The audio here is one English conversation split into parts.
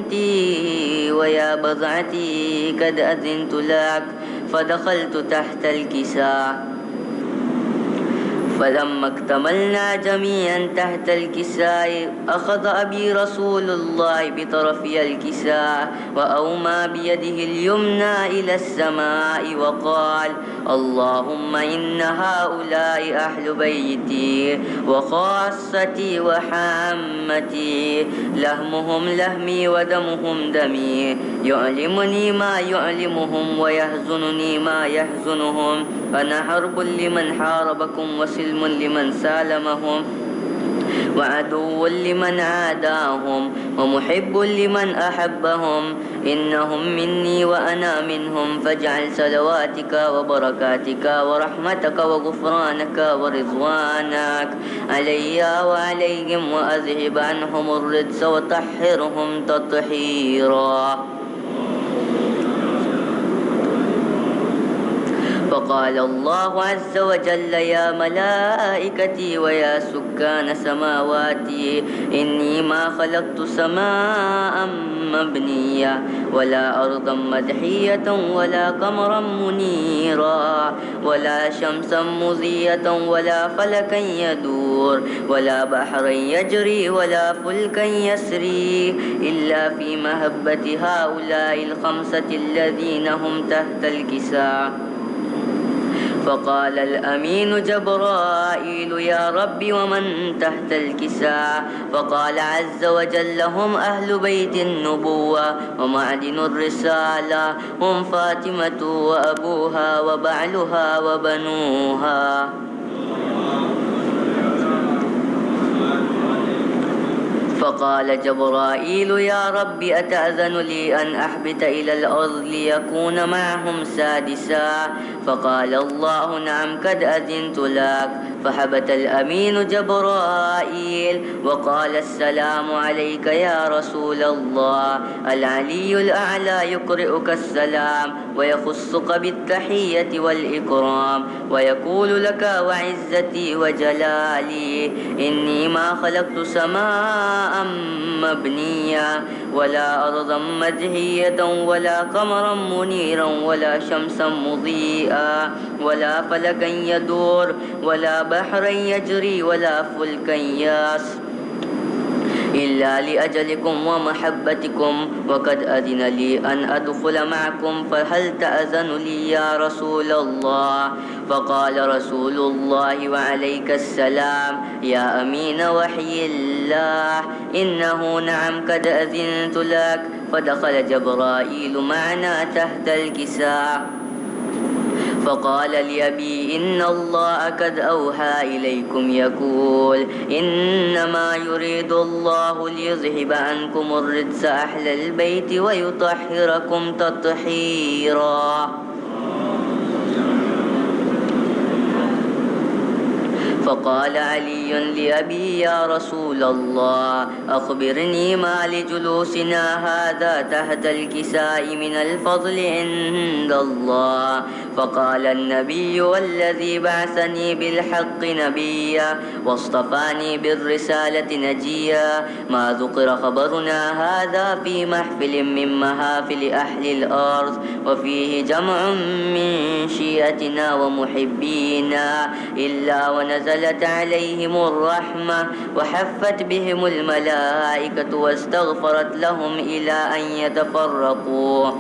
ويا بضعتي قد أذنت لك، فدخلت تحت الكساء. فلما اكتملنا جميعا تحت الكساء أخذ أبي رسول الله بطرفي الكساء وأومى بيده اليمنى إلى السماء وقال: اللهم إن هؤلاء أهل بيتي وخاصتي وحامتي، لحمهم لحمي ودمهم دمي، يؤلمني ما يؤلمهم ويحزنني ما يحزنهم، أنا حرب لمن حاربكم وسلم لمن سالمهم، وعدو لمن عاداهم ومحب لمن أحبهم، إنهم مني وأنا منهم، فاجعل صلواتك وبركاتك ورحمتك وغفرانك ورضوانك علي وعليهم، وأذهب عنهم الرجس وطهرهم تطهيرا. فقال الله عز وجل: يا ملائكتي ويا سكان سماواتي، إني ما خلقت سماء مبنية ولا أرضا مدحية ولا قمرا منيرا ولا شمسا مضية ولا فلكا يدور ولا بحرا يجري ولا فلكا يسري إلا في مهبة هؤلاء الخمسة الذين هم تحت الكساء. فقال الأمين جبرائيل: يا رب ومن تحت الكساء؟ فقال عز وجل: هم أهل بيت النبوة ومعدن الرسالة، هم فاطمة وأبوها وبعلها وبنوها. فقال جبرائيل: يا رب أتأذن لي أن أحبت إلى الأرض ليكون معهم سادسا؟ فقال الله: نعم قد أذنت لك. فحبت الأمين جبرائيل وقال: السلام عليك يا رسول الله، العلي الأعلى يقرئك السلام ويخصك بالتحية والإكرام ويقول لك: وعزتي وجلالي إني ما خلقت سماء مبنية ولا أرضا مدهية ولا قمرا منيرا ولا شمسا مضيئا ولا فلكا يدور ولا بحرا يجري ولا فلكا ياس إلا لأجلكم ومحبتكم، وقد أذن لي أن أدخل معكم، فهل تأذن لي يا رسول الله؟ فقال رسول الله: وعليك السلام يا أمين وحي الله، إنه نعم قد أذنت لك. فدخل جبرائيل معنا تحت الكساء فقال لأبي: إن الله قد أوحى إليكم يقول: إنما يريد الله ليذهب عنكم الرجس أهل البيت ويطهركم تطهيرا. فقال علي لأبي: يا رسول الله، أخبرني ما لجلوسنا هذا تحت الكساء من الفضل عند الله. فقال النبي: والذي بعثني بالحق نبيا واصطفاني بالرسالة نجيا، ما ذكر خبرنا هذا في محفل من محافل أهل الأرض، وفيه جمع من شيعتنا ومحبينا، إلا ونزلت عليهم الرحمة وحفت بهم الملائكة واستغفرت لهم إلى أن يتفرقوا.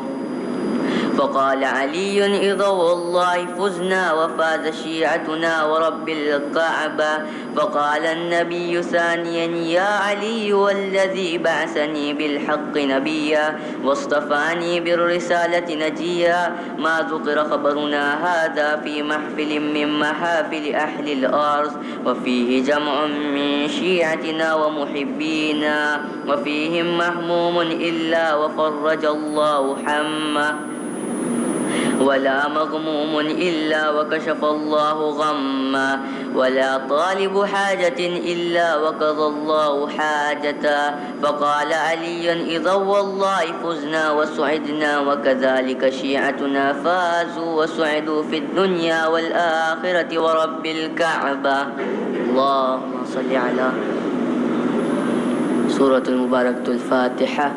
فقال علي: إذا والله فزنا وفاز شيعتنا ورب الكعبة. فقال النبي ثانيا: يا علي، والذي بعثني بالحق نبيا واصطفاني بالرسالة نجيا، ما ذكر خبرنا هذا في محفل من محافل أهل الأرض، وفيه جمع من شيعتنا ومحبينا، وفيهم مهموم إلا وفرج الله حمه، ولا مغموم إلا وكشف الله غمه، ولا طالب حاجة إلا وقضى الله حاجته. فقال علي: إذا والله فزنا وسعدنا، وكذلك شيعتنا فازوا وسعدوا في الدنيا والآخرة ورب الكعبة. اللهم صل على سورة المباركة الفاتحة.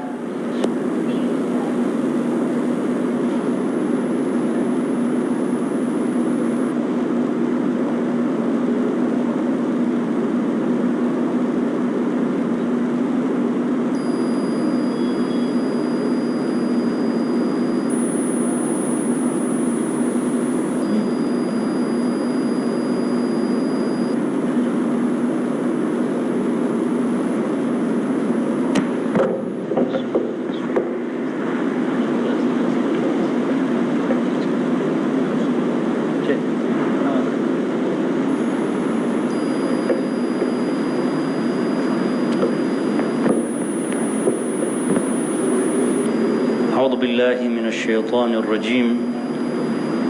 أعوذ بالله من الشيطان الرجيم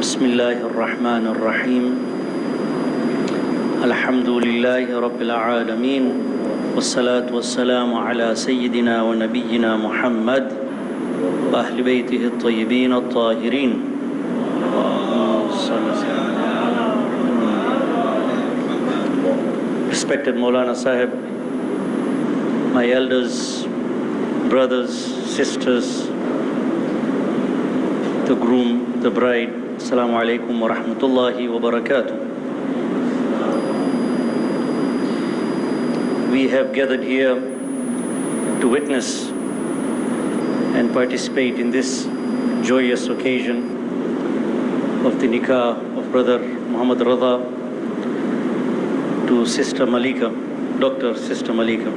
بسم الله الرحمن الرحيم الحمد لله رب العالمين والصلاة والسلام على سيدنا ونبينا محمد وأهل بيته الطيبين الطاهرين. Respected Maulana Sahib, my elders, brothers, sisters, the groom, the bride, Assalamu alaikum wa rahmatullahi wa barakatuh. We have gathered here to witness and participate in this joyous occasion of the nikah of brother Muhammad Radha to Sister Malika, Dr. Sister Malika.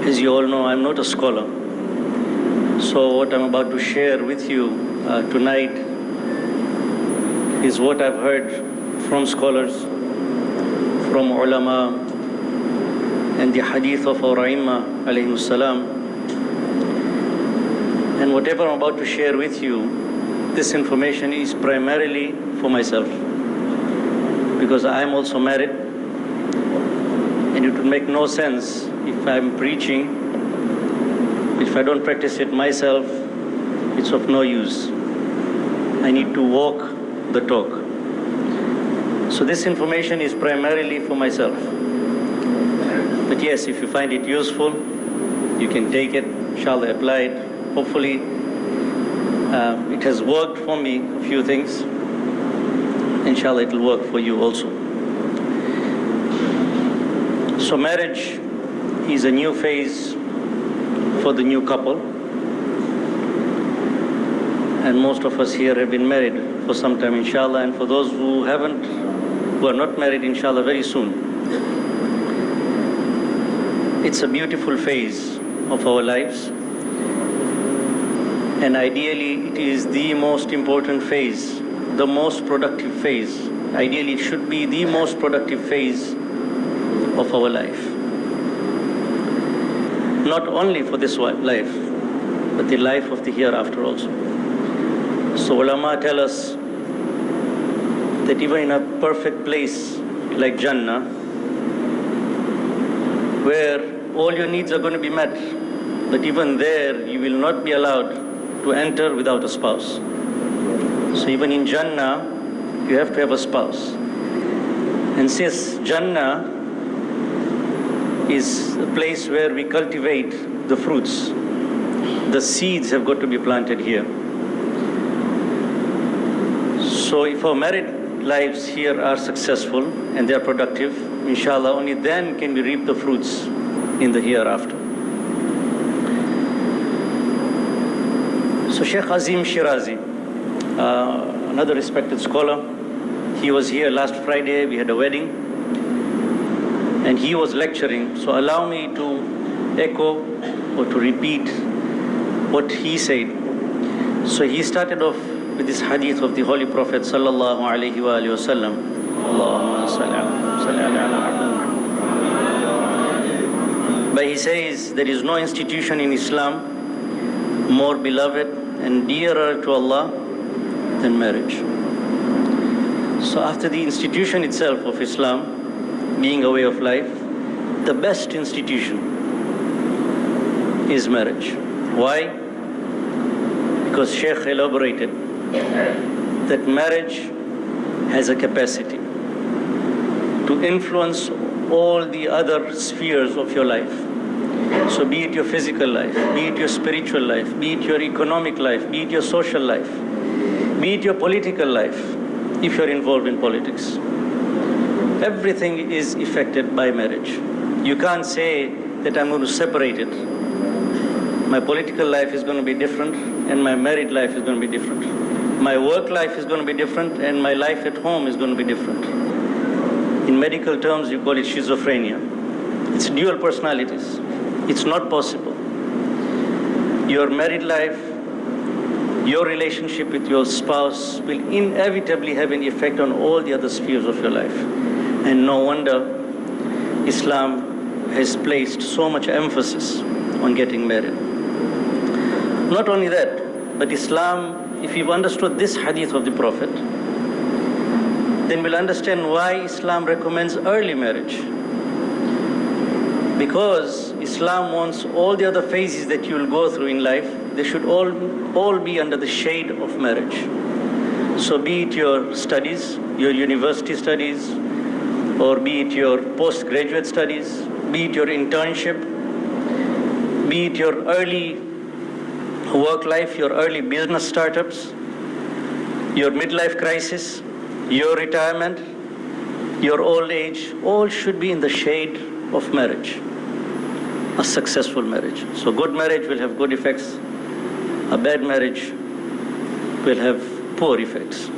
As you all know, I'm not a scholar. So what I'm about to share with you tonight is what I've heard from scholars, from ulama, and the hadith of our Aimma alayhimus salam. And whatever I'm about to share with you, this information is primarily for myself, because I am also married, and it would make no sense if I'm preaching, if I don't practice it myself, it's of no use. I need to walk the talk. So this information is primarily for myself. But yes, if you find it useful, you can take it, inshallah, apply it. Hopefully, it has worked for me, a few things. Inshallah, it will work for you also. So marriage is a new phase for the new couple. And most of us here have been married for some time, inshallah. And for those who are not married, inshallah, very soon. It's a beautiful phase of our lives. And ideally, it is the most important phase, the most productive phase. Ideally, it should be the most productive phase of our life. Not only for this life, but the life of the hereafter also. So ulama tell us that even in a perfect place like Jannah, where all your needs are going to be met, but even there you will not be allowed to enter without a spouse. So even in Jannah, you have to have a spouse. And since Jannah is a place where we cultivate the fruits, the seeds have got to be planted here. So if our married lives here are successful and they are productive, inshallah, only then can we reap the fruits in the hereafter. So Sheikh Azim Shirazi, another respected scholar, he was here last Friday, we had a wedding, and he was lecturing. So allow me to echo or to repeat what he said. So he started off with this hadith of the Holy Prophet sallallahu alaihi wasallam. Allahumma salli ala. But he says there is no institution in Islam more beloved and dearer to Allah than marriage. So after the institution itself of Islam being a way of life, the best institution is marriage. Why? Because Sheikh elaborated that marriage has a capacity to influence all the other spheres of your life. So be it your physical life, be it your spiritual life, be it your economic life, be it your social life, be it your political life, if you're involved in politics. Everything is affected by marriage. You can't say that I'm going to separate it. My political life is going to be different and my married life is going to be different. My work life is going to be different and my life at home is going to be different. In medical terms, you call it schizophrenia. It's dual personalities. It's not possible. Your married life, your relationship with your spouse will inevitably have an effect on all the other spheres of your life. And no wonder Islam has placed so much emphasis on getting married. Not only that, but Islam, if you've understood this hadith of the Prophet, then we'll understand why Islam recommends early marriage. Because Islam wants all the other phases that you will go through in life, they should all be under the shade of marriage. So be it your studies, your university studies, or be it your postgraduate studies, be it your internship, be it your early work life, your early business startups, your midlife crisis, your retirement, your old age, all should be in the shade of marriage, a successful marriage. So good marriage will have good effects, a bad marriage will have poor effects.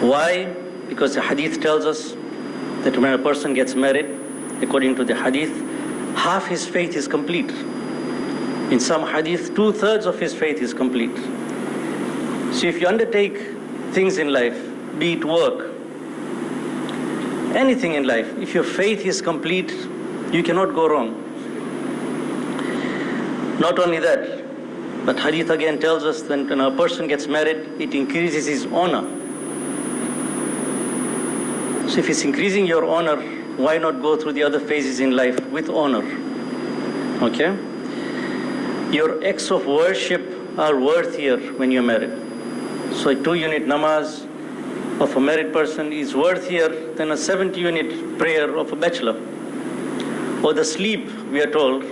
Why? Because the hadith tells us that when a person gets married, according to the hadith, half his faith is complete. In some hadith, 2/3 of his faith is complete. So if you undertake things in life, be it work, anything in life, if your faith is complete, you cannot go wrong. Not only that, but hadith again tells us that when a person gets married, it increases his honor. So if it's increasing your honor, why not go through the other phases in life with honor? Okay? Your acts of worship are worthier when you're married. So a 2-unit namaz of a married person is worthier than a 70-unit prayer of a bachelor. Or the sleep, we are told,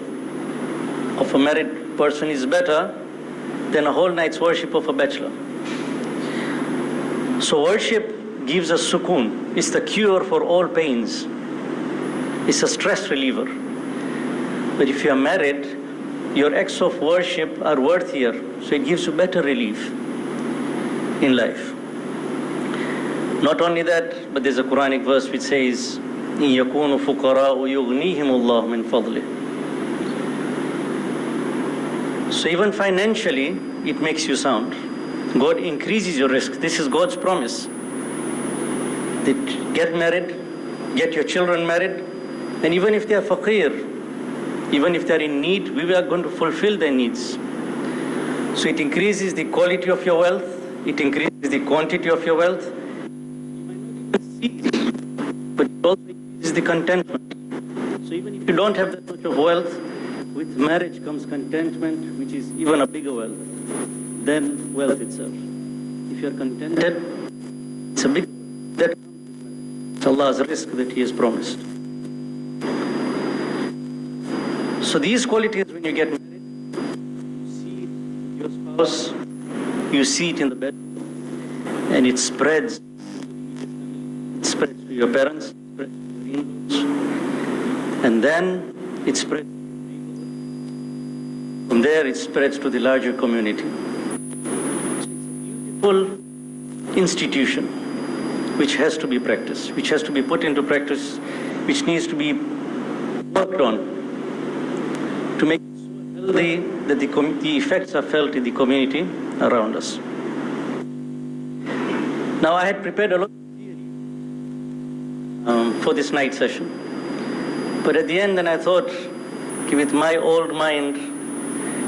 of a married person is better than a whole night's worship of a bachelor. So worship gives us sukoon. It's the cure for all pains. It's a stress reliever. But if you are married, your acts of worship are worthier, so it gives you better relief in life. Not only that, but there's a Quranic verse which says, إِن يَكُونُوا فُقَرَاءُ يُغْنِيهِمُ اللَّهُ مِنْ فَضْلِهِ. So even financially, it makes you sound. God increases your risk. This is God's promise. That get married, get your children married, and even if they are faqir, even if they are in need, we are going to fulfill their needs. So it increases the quality of your wealth, it increases the quantity of your wealth, but it also increases the contentment. So even if you don't have that much of wealth, with marriage comes contentment, which is even a bigger wealth than wealth itself. If you are contented, it's a big that it's Allah's risk that He has promised. So these qualities, when you get married, you see it with your spouse, you see it in the bed, and it spreads. It spreads to your parents, it spreads to your in-laws, and then it spreads. From there, it spreads to the larger community. So it's a beautiful institution which has to be practiced, which has to be put into practice, which needs to be worked on to make it so healthy that the effects are felt in the community around us. Now, I had prepared a lot of theory for this night session, but at the end, then I thought, with my old mind,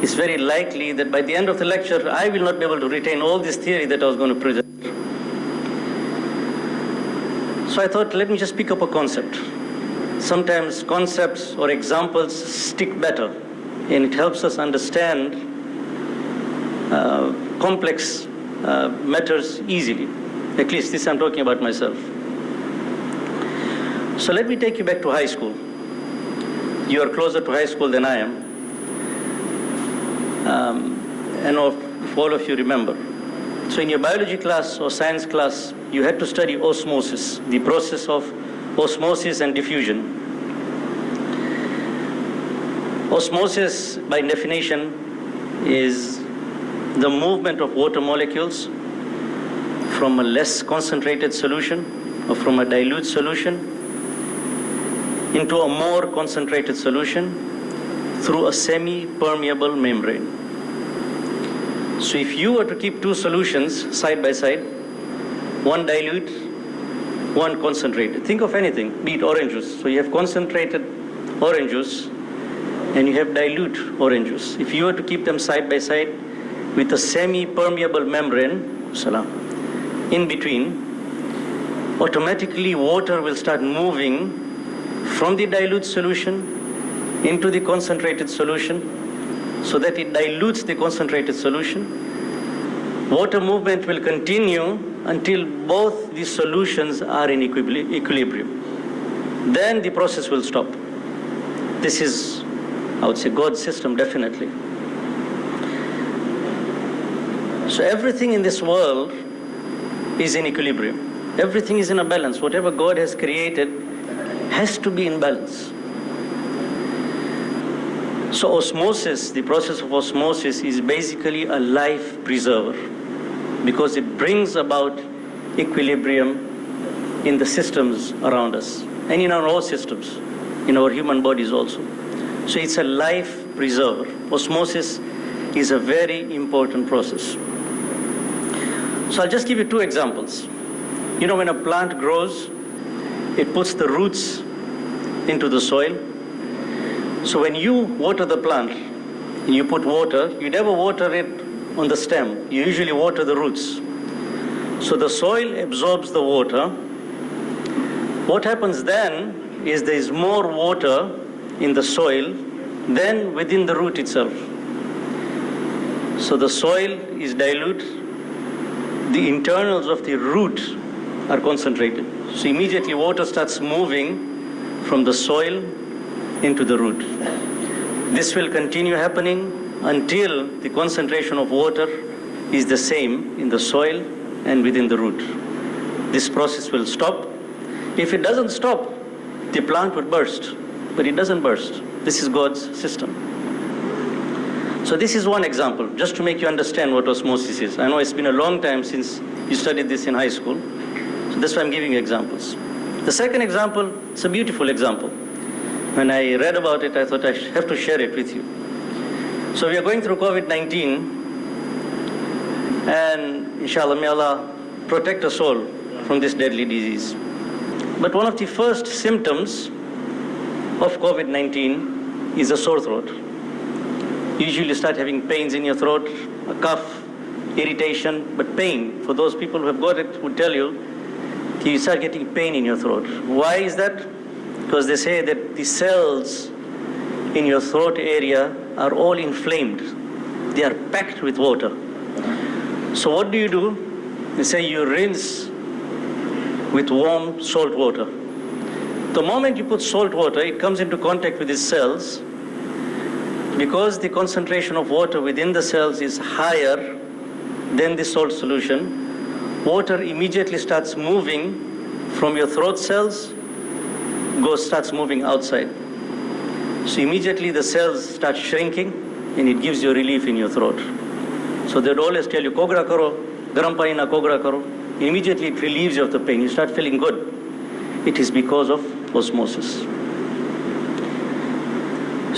it's very likely that by the end of the lecture, I will not be able to retain all this theory that I was going to present. So I thought, let me just pick up a concept. Sometimes concepts or examples stick better, and it helps us understand complex matters easily. At least this I'm talking about myself. So let me take you back to high school. You are closer to high school than I am. And if all of you remember. So in your biology class or science class, you had to study osmosis, the process of osmosis and diffusion. Osmosis, by definition, is the movement of water molecules from a less concentrated solution or from a dilute solution into a more concentrated solution through a semi-permeable membrane. So if you were to keep two solutions side by side, one dilute, one concentrated. Think of anything, be it orange juice. So you have concentrated orange juice and you have dilute orange juice. If you were to keep them side by side with a semi-permeable membrane, Salaam, in between, automatically water will start moving from the dilute solution into the concentrated solution so that it dilutes the concentrated solution. Water movement will continue until both the solutions are in equilibrium. Then the process will stop. This is, I would say, God's system, definitely. So everything in this world is in equilibrium. Everything is in a balance. Whatever God has created has to be in balance. So osmosis, the process of osmosis, is basically a life preserver because it brings about equilibrium in the systems around us and in our own systems, in our human bodies also. So it's a life preserver. Osmosis is a very important process. So I'll just give you two examples. You know, when a plant grows, it puts the roots into the soil. So when you water the plant, and you put water, you never water it on the stem. You usually water the roots. So the soil absorbs the water. What happens then is there is more water in the soil than within the root itself. So the soil is dilute. The internals of the root are concentrated. So immediately water starts moving from the soil into the root. This will continue happening until the concentration of water is the same in the soil and within the root. This process will stop. If it doesn't stop, the plant would burst, but it doesn't burst. This is God's system. So this is one example, just to make you understand what osmosis is. I know it's been a long time since you studied this in high school, so that's why I'm giving you examples. The second example, it's a beautiful example. When I read about it, I thought I have to share it with you. So we are going through COVID-19, and inshallah, may Allah protect us all from this deadly disease. But one of the first symptoms of COVID-19 is a sore throat. You usually start having pains in your throat, a cough, irritation, but pain. For those people who have got it would tell you start getting pain in your throat. Why is that? Because they say that the cells in your throat area are all inflamed. They are packed with water. So what do? They say you rinse with warm salt water. The moment you put salt water, it comes into contact with these cells. Because the concentration of water within the cells is higher than the salt solution, water immediately starts moving from your throat cells, starts moving outside. So immediately the cells start shrinking and it gives you relief in your throat. So they'd always tell you, kogra karo, garam pani na kogra karo. Immediately it relieves you of the pain. You start feeling good. It is because of osmosis.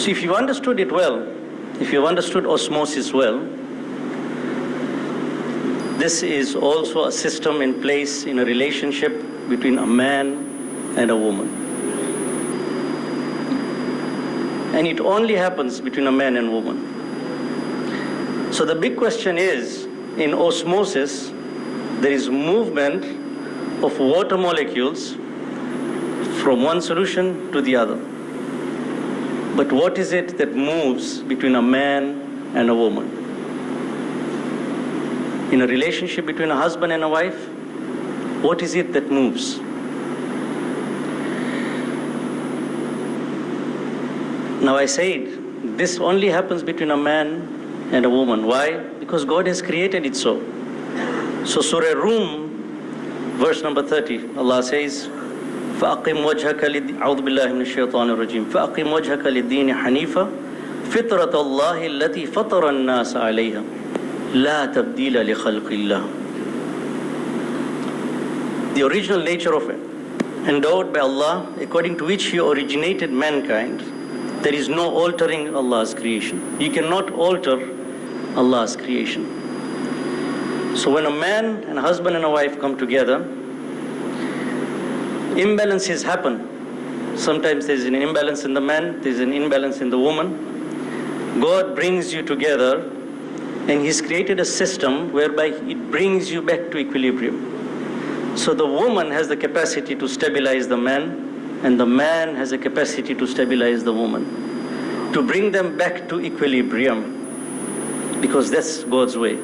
So if you understood it well, if you've understood osmosis well, this is also a system in place in a relationship between a man and a woman. And it only happens between a man and woman. So the big question is, in osmosis, there is movement of water molecules from one solution to the other. But what is it that moves between a man and a woman? In a relationship between a husband and a wife, what is it that moves? Now I said, this only happens between a man and a woman. Why? Because God has created it so. So Surah Rum, verse number 30, Allah says, فأقم وجهك أعوذ بالله من الشيطان الرجيم فأقم وجهك للدين حنيفا فطرة الله التي فطر الناس عليها لا تبديل لخلق الله. The original nature of it, endowed by Allah, according to which He originated mankind, there is no altering Allah's creation. You cannot alter Allah's creation. So when a man and a husband and a wife come together, imbalances happen. Sometimes there's an imbalance in the man, there's an imbalance in the woman. God brings you together, and He's created a system whereby it brings you back to equilibrium. So the woman has the capacity to stabilize the man, and the man has a capacity to stabilize the woman, to bring them back to equilibrium, because that's God's way.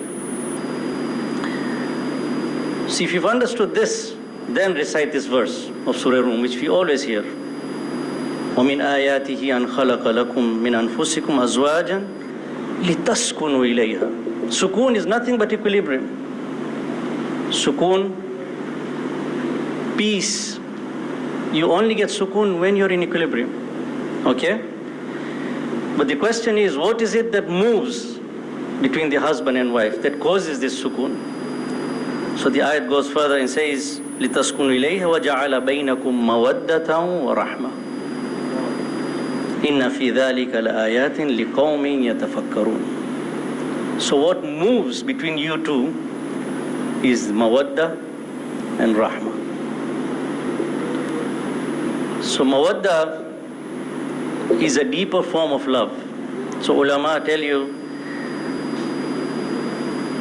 So if you've understood this, then recite this verse of Surah Rum, which we always hear. وَمِنْ آيَاتِهِ أَنْ خَلَقَ لَكُم مِّنْ أَنفُسِكُمْ أَزْوَاجًا لِتَسْكُنُوا إِلَيْهَا. Sukoon is nothing but equilibrium. Sukoon, peace. You only get sukoon when you're in equilibrium. Okay? But the question is, what is it that moves between the husband and wife that causes this sukoon? So the ayat goes further and says, لِتَسْكُنُوا إِلَيْهَا وَجَعَلَ بَيْنَكُمْ مَوَدَّةً وَرَحْمَةً إِنَّ فِي ذَلِكَ لَآيَاتٍ لِقَوْمٍ يَتَفَكَّرُونَ. So what moves between you two is mawadda and rahmah. So mawadda is a deeper form of love. So ulama tell you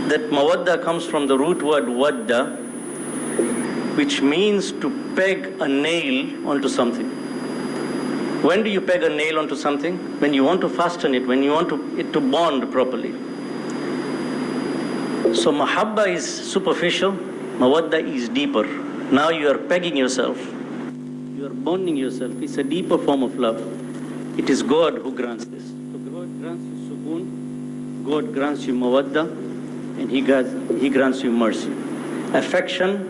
that mawadda comes from the root word wadda, which means to peg a nail onto something. When do you peg a nail onto something? When you want to fasten it, when you want it to bond properly. So mahabba is superficial, mawadda is deeper. Now you are pegging yourself, you are bonding yourself. It's a deeper form of love. It is God who grants this. So God grants you sukoon, God grants you mawadda, and He grants you mercy, affection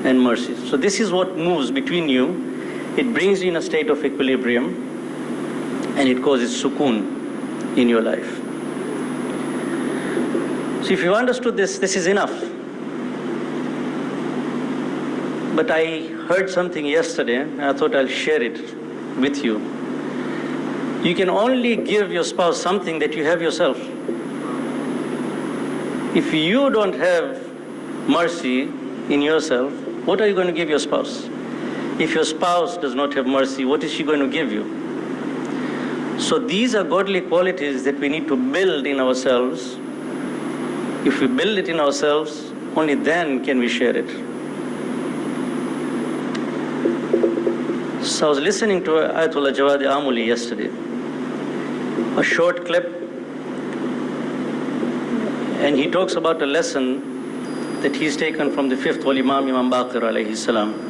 and mercy. So this is what moves between you. It brings you in a state of equilibrium, and it causes sukoon in your life. So if you understood this, this is enough. But I heard something yesterday, and I thought I'll share it with you. You can only give your spouse something that you have yourself. If you don't have mercy in yourself, what are you going to give your spouse? If your spouse does not have mercy, what is she going to give you? So these are godly qualities that we need to build in ourselves. If we build it in ourselves, only then can we share it. So I was listening to Ayatollah Jawad Amuli yesterday, a short clip, and he talks about a lesson that he's taken from the fifth wali Imam IMAMBARGHA alayhi salam.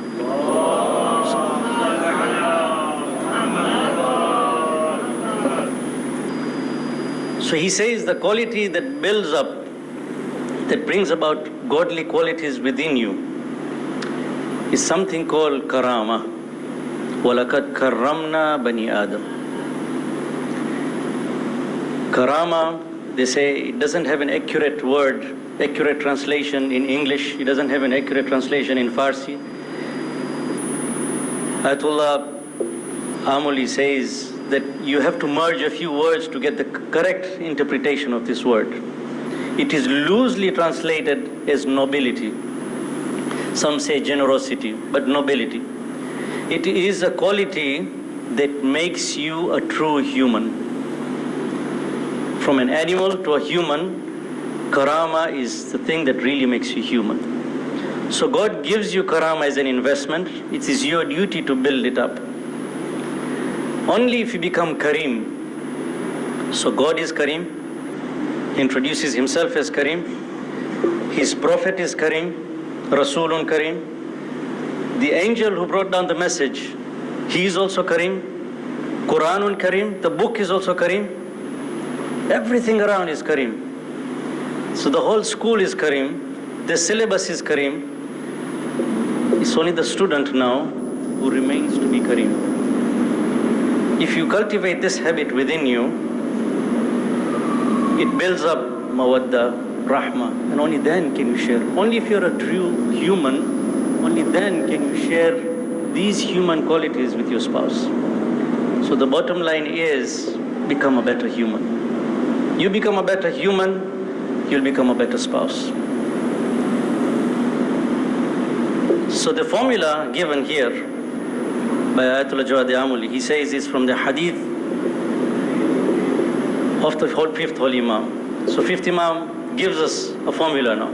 So he says the quality that builds up, that brings about godly qualities within you, is something called karama. وَلَقَدْ كَرَّمْنَا بَنِي آدَمَ. Karama, they say, it doesn't have an accurate word, accurate translation in English. It doesn't have an accurate translation in Farsi. Ayatollah Amuli says that you have to merge a few words to get the correct interpretation of this word. It is loosely translated as nobility. Some say generosity, but nobility. It is a quality that makes you a true human. From an animal to a human, karama is the thing that really makes you human. So God gives you karama as an investment. It is your duty to build it up. Only if you become Kareem. So God is Kareem. He introduces Himself as Kareem. His Prophet is Kareem. Rasulun Kareem. The angel who brought down the message, he is also Kareem. Quranun Kareem. The book is also Kareem. Everything around is Kareem. So the whole school is Kareem. The syllabus is Kareem. It's only the student now who remains to be Kareem. If you cultivate this habit within you, it builds up mawadda, rahmah, and only then can you share. Only if you're a true human, only then can you share these human qualities with your spouse. So the bottom line is, become a better human. You become a better human, you'll become a better spouse. So the formula given here by Ayatollah Jawad Amuli. He says it's from the hadith of the fifth Holy Imam. So fifth Imam gives us a formula now.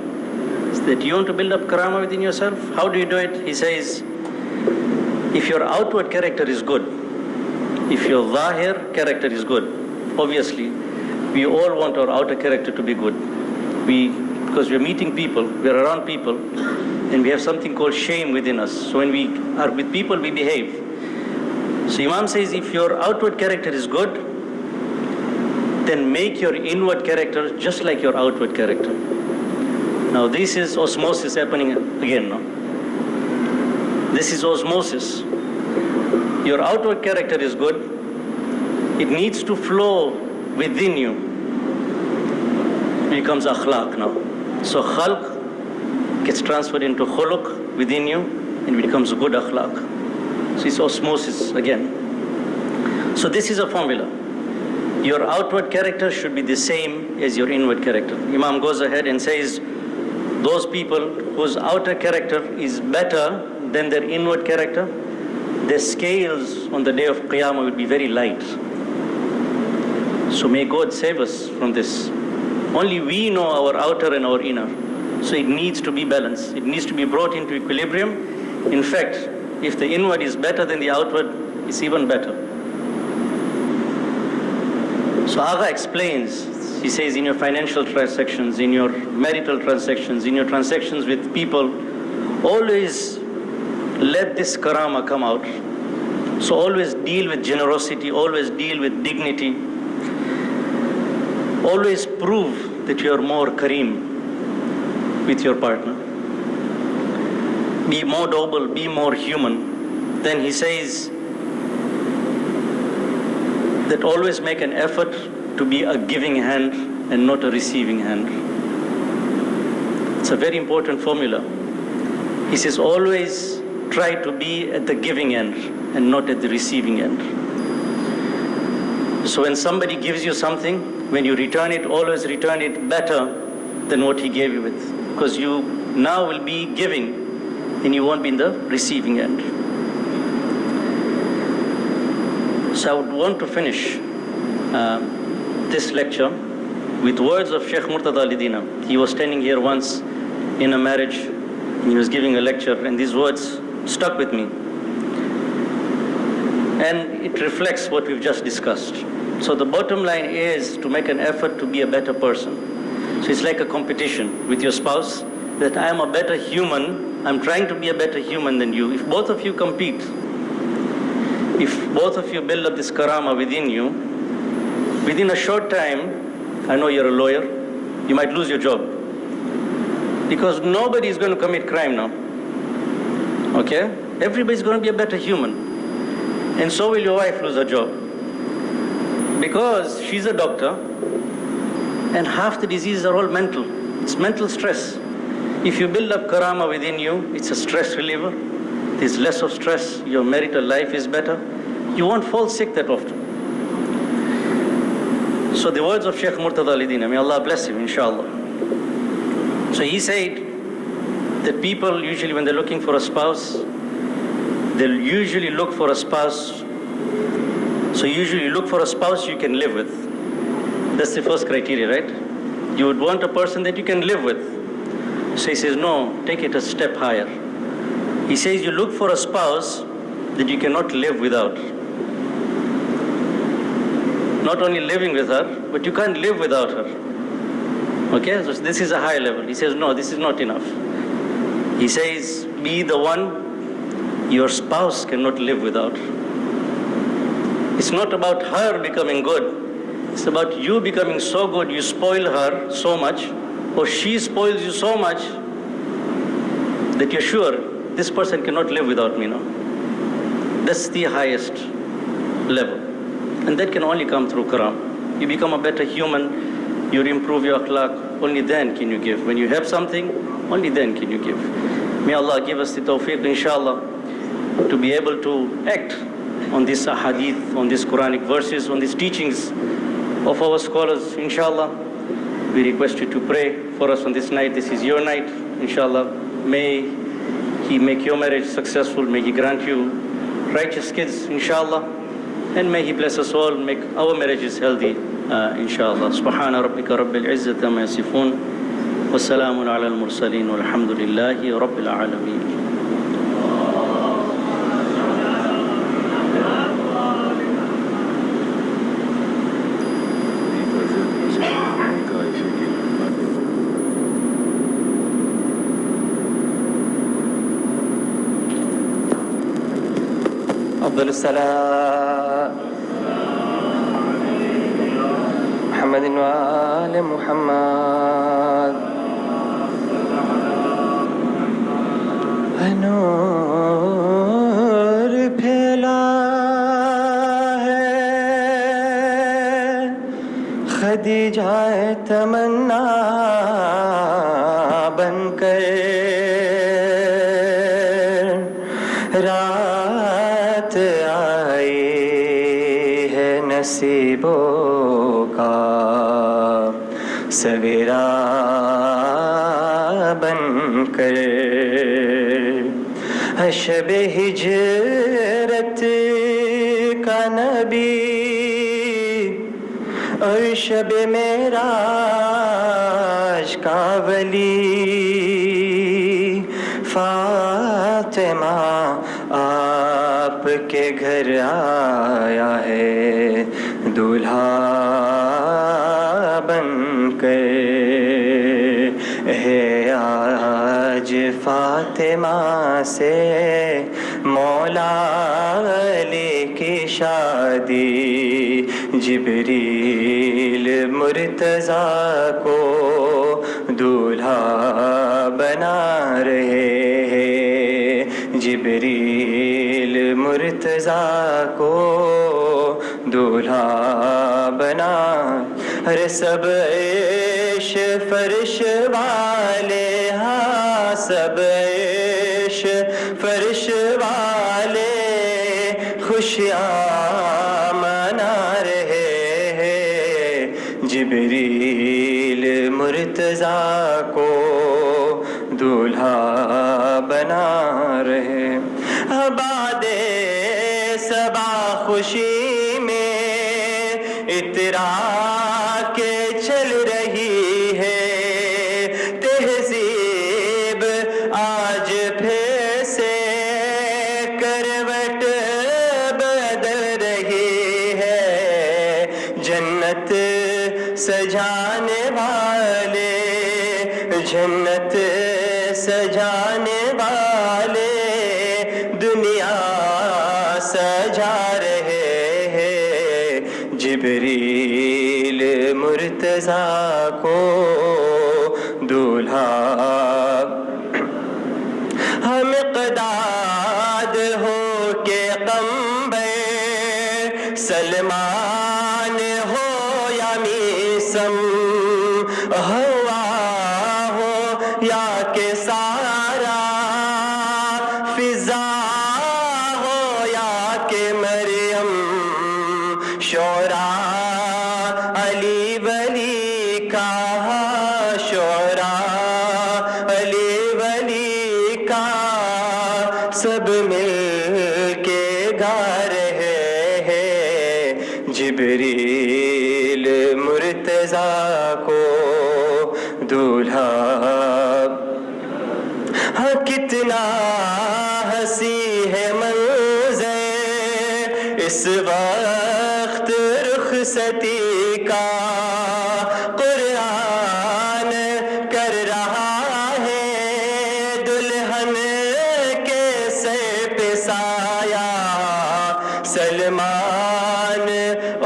It's that you want to build up karama within yourself. How do you do it? He says, if your outward character is good, if your zahir character is good, obviously we all want our outer character to be good. Because we're meeting people, we're around people, and we have something called shame within us. So when we are with people, we behave. So Imam says, if your outward character is good, then make your inward character just like your outward character. Now this is osmosis happening again now. This is osmosis. Your outward character is good. It needs to flow within you. It becomes akhlaq now. So khalq gets transferred into khuluq within you and it becomes a good akhlaq. So it's osmosis again. So this is a formula. Your outward character should be the same as your inward character. Imam goes ahead and says, those people whose outer character is better than their inward character, their scales on the day of Qiyamah will be very light. So may God save us from this. Only we know our outer and our inner. So it needs to be balanced. It needs to be brought into equilibrium. In fact, if the inward is better than the outward, it's even better. So Agha explains, he says, in your financial transactions, in your marital transactions, in your transactions with people, always let this karama come out. So always deal with generosity, always deal with dignity. Always prove that you are more kareem with your partner. Be more noble, be more human. Then he says that always make an effort to be a giving hand and not a receiving hand. It's a very important formula. He says always try to be at the giving end and not at the receiving end. So when somebody gives you something, when you return it, always return it better than what he gave you with. Because you now will be giving and you won't be in the receiving end. So I would want to finish this lecture with words of Sheikh Murtada Al-Dina. He was standing here once in a marriage and he was giving a lecture and these words stuck with me. And it reflects what we've just discussed. So the bottom line is to make an effort to be a better person. So it's like a competition with your spouse, that I am a better human, I'm trying to be a better human than you. If both of you compete, if both of you build up this karama within you, within a short time, I know you're a lawyer, you might lose your job. Because nobody is going to commit crime now. Okay? Everybody's going to be a better human. And so will your wife lose her job. Because she's a doctor, and half the diseases are all mental. It's mental stress. If you build up karama within you, it's a stress reliever. There's less of stress. Your marital life is better. You won't fall sick that often. So the words of Sheikh Murtada Al-Dina, may Allah bless him, inshallah. So he said that people usually when they're looking for a spouse, they'll usually look for a spouse. So usually you look for a spouse you can live with. That's the first criteria, right? You would want a person that you can live with. So he says, no, take it a step higher. He says you look for a spouse that you cannot live without. Not only living with her, but you can't live without her. Okay, so this is a high level. He says, no, this is not enough. He says, be the one your spouse cannot live without. It's not about her becoming good. It's about you becoming so good, you spoil her so much, or she spoils you so much that you're sure this person cannot live without me now. That's the highest level. And that can only come through karam. You become a better human, you improve your akhlaq, only then can you give. When you have something, only then can you give. May Allah give us the tawfiq, inshallah, to be able to act on this ahadith, on these Quranic verses, on these teachings of our scholars, inshallah. We request you to pray for us on this night. This is your night, inshallah. May He make your marriage successful. May He grant you righteous kids, inshallah. And may He bless us all, make our marriages healthy, inshallah. Subhana rabbika rabbil izzati amma yasifun. Wa salamun ala al-mursaleen walhamdulillahi rabbil alameen. أفضل الصلاة محمد وآل محمد. نور پھیلا ہے خدیجہ تمنا بن کر، رات آئی ہے نصیبوں کا سویرا بن کر. شب ہجرت کا نبی اور شب معراج کا ولی فاطمہ آپ کے گھر آیا ہے دولہا بن کر. ہے آج فاطمہ سے مولا علی کی شادی، جبریل مرتضیٰ کو دولہا بنا رہے ہیں، جبریل مرتضیٰ کو دولہا بنا. ارے سب عیش فرش والے، ہاں سب عیش فرش والے خوشیاں منا رہے ہیں، جبریل مرتضیٰ کو دولہا بنا رہے. بعد صبا خوشی میں اترا کے چل رہی ہے تہذیب، آج پھر سے کروٹ بدل رہی ہے. جنت سجانے والے، جنت سجانے والے دنیا سجا رہے ہیں، جبریل مرتضیٰ کو دولہا. ہم مقداد ہو کے قمبر سلمان ہو یا میسم، ہوا ہو یا کہ سارا فضا ہو یا کہ مریم، شعرا علی ولی کا، شعرا علی ولی کا سب مل کے گا رہے ہیں، جبریل مرتضیٰ کو دولہا. ہاں کتنا ہنسی ہے منظر اس وقت رخصتی کا، قرآن کر رہا ہے دلہن کے سر پہ سایہ، سلمان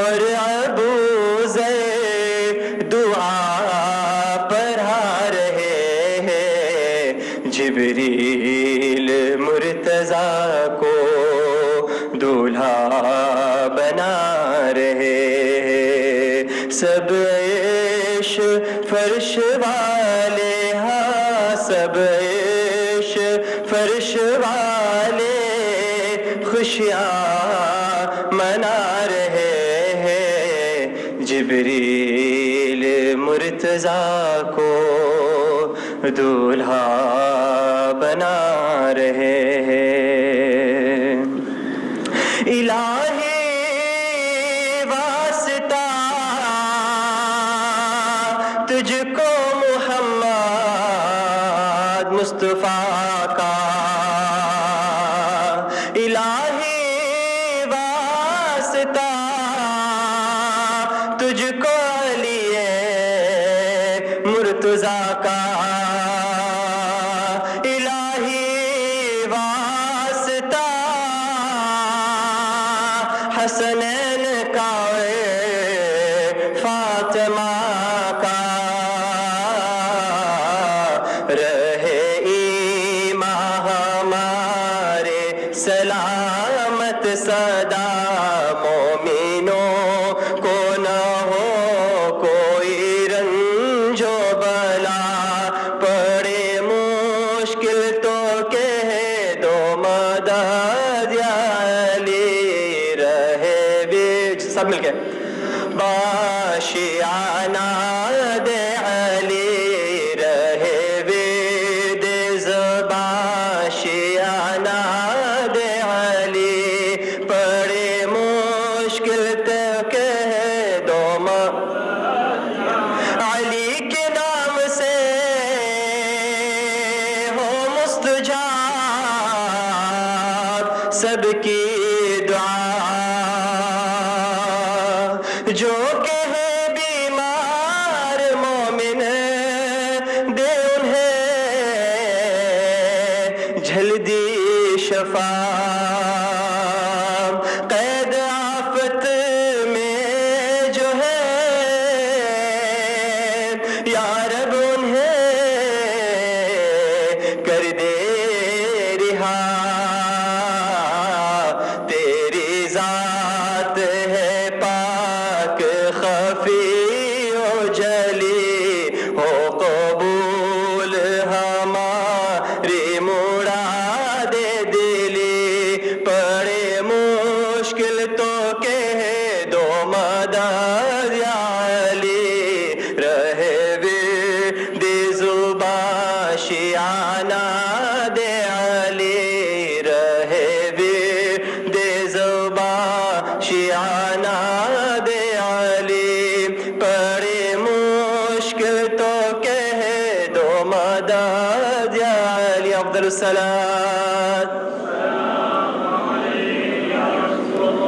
اور ابو ذر دعا پڑھا رہے ہیں، جبریل مرتضیٰ کو دولہا بنا رہے ہیں. سب عیش فرش والے، ہاں سب عیش فرش والے خوشیاں منا رہے ہیں، جبریل مرتضیٰ کو دولہا بنا رہے ہیں. الہی واسطہ تجھ کو محمد مصطفیٰ کا، الہی واسطہ تجھ کو علی مرتضیٰ کا، الہی واسطہ حسنین کا فاطمہ کا، رہے ایمان ہمارے سلامت صدا، مومنوں کو نہ ہو کوئی رنج و بلا، پڑے مشکل تو کہہ دو مدد یا علی، رہے بیچ سب مل کے باشیانہ دے علی، رہے ورد زباشیانہ دے علی، پڑے مشکل تو کہہ دو علی کے نام سے ہو مستجاب سب کی دعا، جو کہے بیمار مومن دے انہیں جلدی شفا، قید آفت میں جو ہے یا رب انہیں کر دے رہا، تیری ذات ہے پاک خفی و جلی، ہو قبول ہماری مراد دلی، پڑے مشکل تو کہہ دو مدد یا علی، رہے ورد زباشیانہ دے علی، رہے ورد زباشیانہ دے علی، پڑے مشکل تو کہہ دو مدد یا علی، افضل الصلاة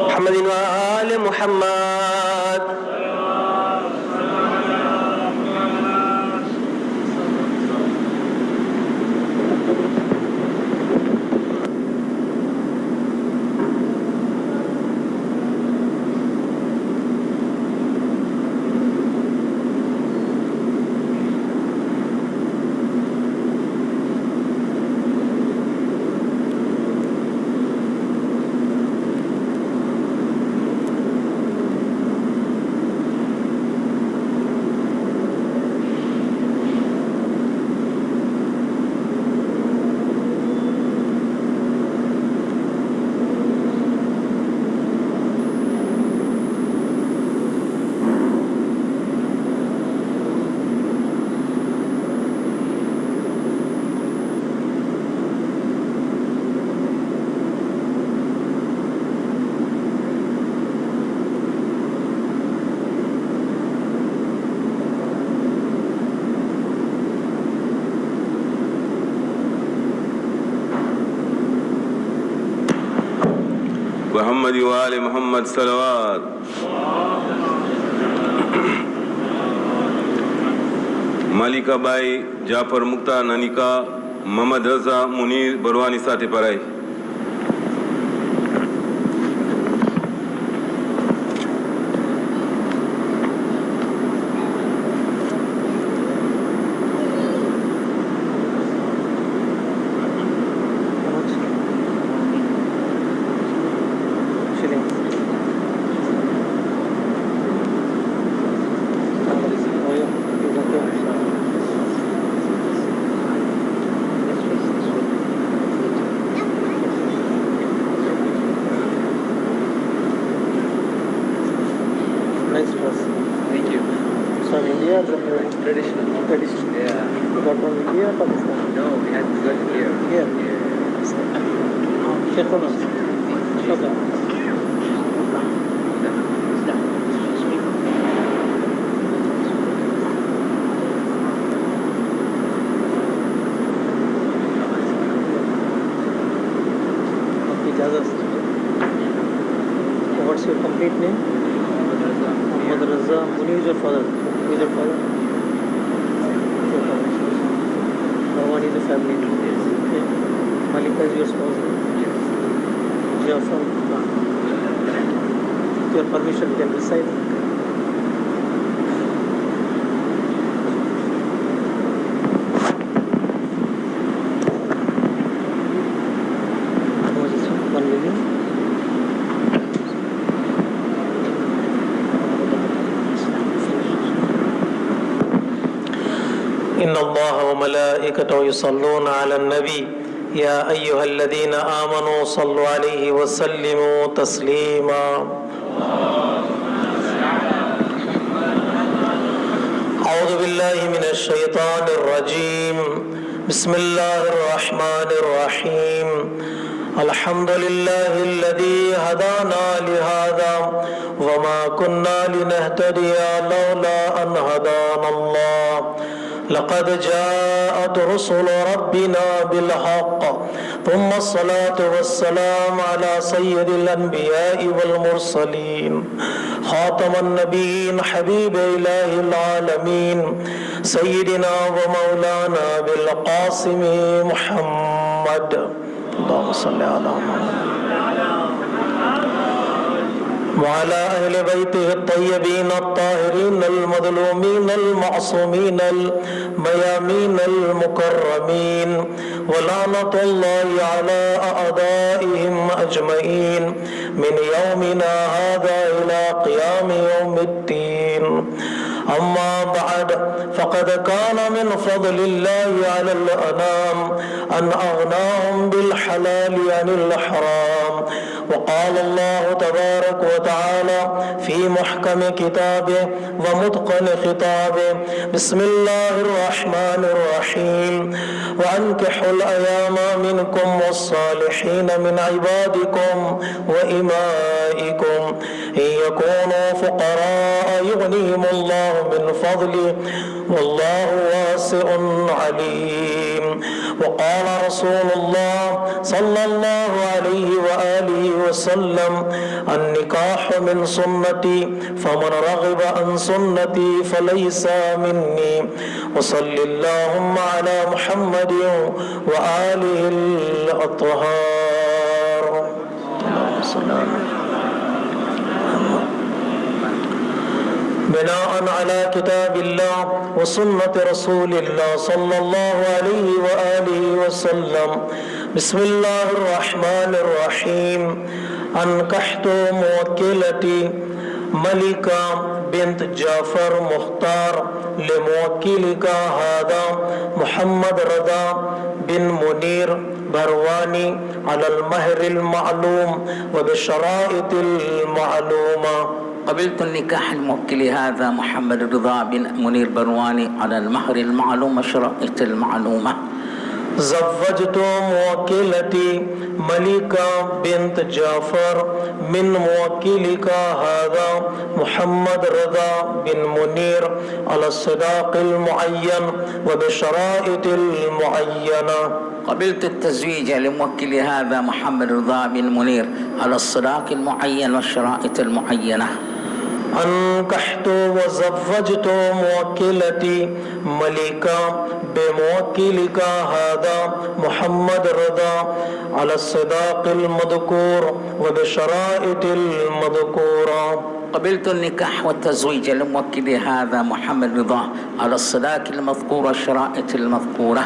محمد وآل محمد. محمد وآل محمد صلوات. مالکا بائی جعفر مکتا نانیکا محمد رضا منیر بروانی ساتھ پرائی. Traditional. Yeah. You got from India or Pakistan? No, we had to go here. Here? Yeah. Shekhunas. Okay. Muhammad Raza Muni is your father. Who is your father? Your father. Barwani is a family name. Okay. Malika is your spouse. Jafar. With your permission, you can recite. إن الله وملائكته يصلون على النبي يا أيها الذين آمنوا صلوا عليه وسلموا تسليما أعوذ بالله من الشيطان الرجيم بسم الله الرحمن الرحيم الحمد لله الذي هدانا لهذا وما كنا لنهتدي لولا أن هدانا الله لقد جاءت رسل ربنا بالحق ثم الصلاة والسلام على سيد الأنبياء والمرسلين خاتم النبيين حبيب إله العالمين سيدنا ومولانا بالقاسم محمد اللهم صل على محمد وعلى أهل بيته الطيبين الطاهرين المظلومين المعصومين الميامين المكرمين ولعنة الله على أعدائهم أجمعين من يومنا هذا إلى قيام يوم الدين أما بعد فقد كان من فضل الله على الأنام أن أغناهم بالحلال عن الحرام وقال الله تبارك وتعالى في محكم كتابه ومتقن خطابه بسم الله الرحمن الرحيم وأنكحوا الأيام منكم والصالحين من عبادكم وإمائكم إن يكونوا فقراء يغنيهم الله من فضله والله واسع عليم وقال رسول الله صلى الله عليه وآله وسلم النكاح من سنتي فمن رغب عن سنتي فليس مني وصل اللهم على محمد وآله الأطهار اللهم صل على بناء على كتاب الله وسنة رسول الله صلى الله عليه وآله وسلم بسم الله الرحمن الرحيم أنكحت موكلتي ملكة بنت جعفر مختار لموكلك هذا محمد رضا بن منير برواني على المهر المعلوم وبالشرائط المعلومة قبلت النكاح الموكل هذا محمد رضا بن منير برواني على المهر المعلوم والشرائط المعلومة زوجت موكلتي ملكة بنت جعفر من موكلك هذا محمد رضا بن منير على الصداق المعين وبالشرائط المعينة قبلت التزويج لموكل هذا محمد رضا بن منير على الصداق المعين والشرائط المعينة أنكحت وزوجت موكلتي ملكة بموكلك هذا محمد رضا على الصداق المذكور وبالشرائط المذكورة قبلت النكاح والتزويج لموكل هذا محمد رضا على الصداق المذكور والشرائط المذكورة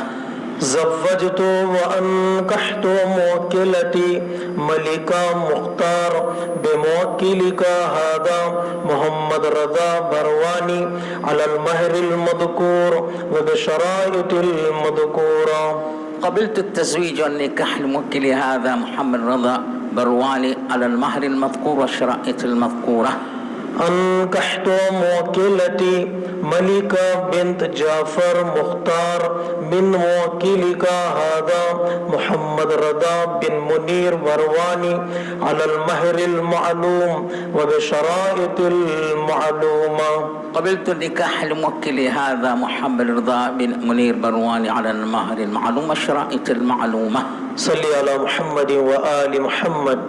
زوجت وأنكحت موكلتي ملكة مختار بموكلك هذا محمد رضا برواني على المهر المذكور وبالشرائط المذكورة قبلت التزويج والنكاح لموكل هذا محمد رضا برواني على المهر المذكور والشرائط المذكورة أنكحت موكلتي ملكة بنت جعفر مختار من موكلك هذا محمد رضا بن منير برواني على المهر المعلوم وبشرائط المعلومة قبلت النكاح لموكل هذا محمد رضا بن منير برواني على المهر المعلوم والشرائط المعلومة صلي على محمد وآل محمد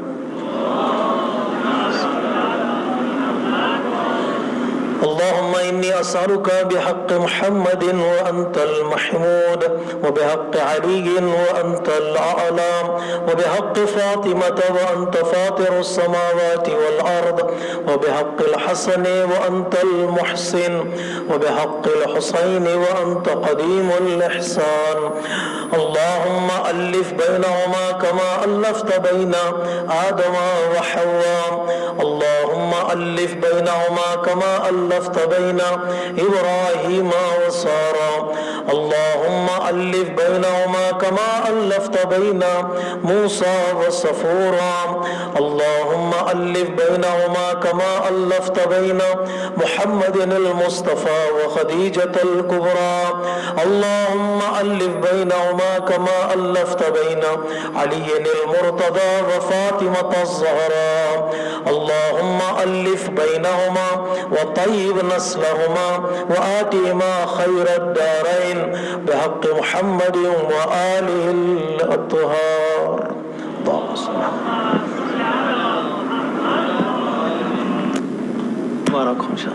اللهم إني أسألك بحق محمد وأنت المحمود وبحق علي وأنت الأعلى وبحق فاطمة وأنت فاطر السماوات والأرض وبحق الحسن وأنت المحسن وبحق الحسين وأنت قديم الإحسان اللهم ألف بينهما كما ألفت بين آدم وحواء اللهم ألف بينهما كما ألفت بين إبراهيم وسارة اللهم ألف بينهما كما ألفت بين موسى وصفورا اللهم ألف بينهما كما ألفت بين محمد المصطفى وخديجة الكبرى اللهم ألف بينهما كما ألفت بين علي المرتضى وفاطمة الزهراء اللهم ألف بينهما وطيب نسلهما وآتهما خير الدارين بحق محمد وآله الأطهار اللهم صل मुबारक हो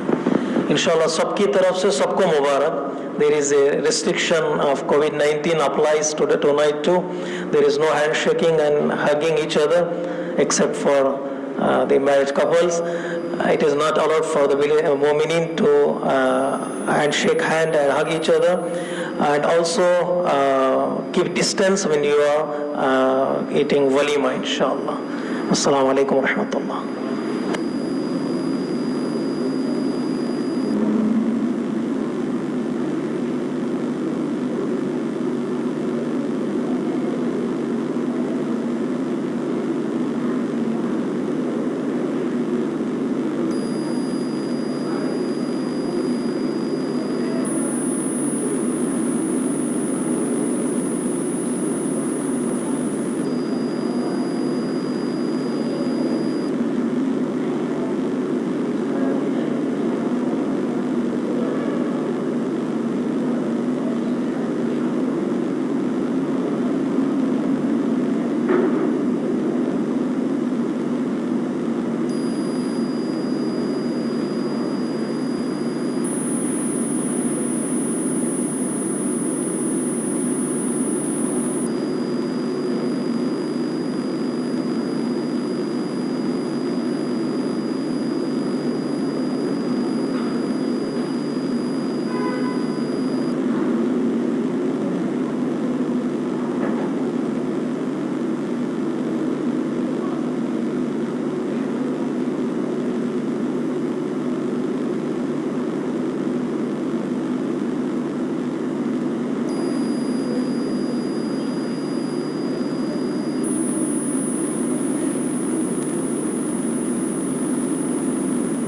इंशाल्लाह सबकी तरफ से सबको मुबारक there is a restriction of COVID-19 applies to the tonight too there is no handshaking and hugging each other except for the married couples it is not allowed for the mu'minin to handshake hand and hug each other and also keep distance when you are eating walima inshallah assalamu alaikum wa rahmatullah